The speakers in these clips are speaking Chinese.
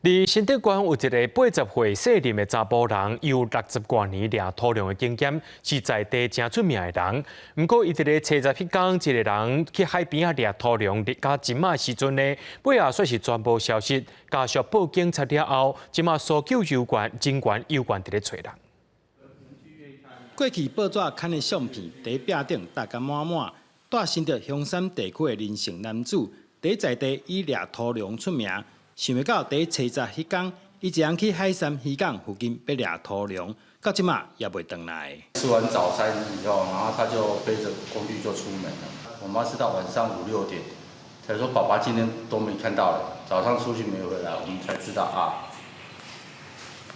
伫新德县有一个80岁适龄的查甫人，有60多年掠土量的经验，是在地真出名的人。不过，伊伫咧初十迄天，一个人去海边啊掠土量，甲金马时阵呢，尾后却是全部消失。家属报警查了后，即马搜救人员伫咧找人。过去报纸刊的相片，伫壁顶搭甲满满，带新德香山地区的林姓男子，在地以掠土量出名。想袂到第初十迄天，伊一人去海山渔港附近要掠土量，到即马也未回来。吃完早餐以后，然后他就背着工具就出门了。我妈是到晚上5、6点才说，爸爸今天都没看到了，早上出去没回来，我们才知道啊，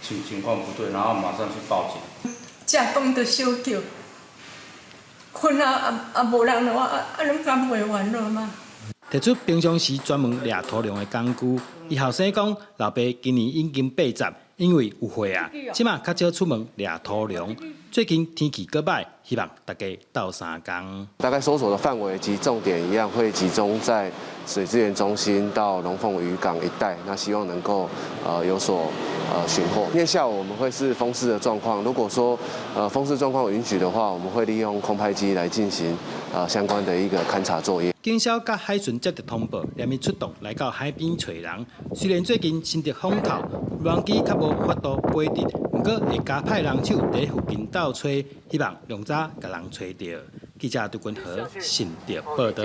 情况不对，然后马上去报警。正讲着小叫，困无人的话，拢敢袂完了吗？提出平常时专门掠土量的工具，伊后生讲，老爸今年已经80，因为有血啊，即马较少出门掠土量。最近天气搁歹，希望大家斗相共。大概搜索的范围及重点一样，会集中在水资源中心到龙凤渔港一带，那希望能够有所寻获。因为下午我们会是风势的状况，如果说风势状况允许的话，我们会利用空拍机来进行相关的一个勘察作业。警消甲海巡接到通报，连夜出动来到海边找人。虽然最近新竹风头，乱机较无法度飞直，不过会加派人手在附近斗找，希望量早甲人找到。记者杜君和新竹报道。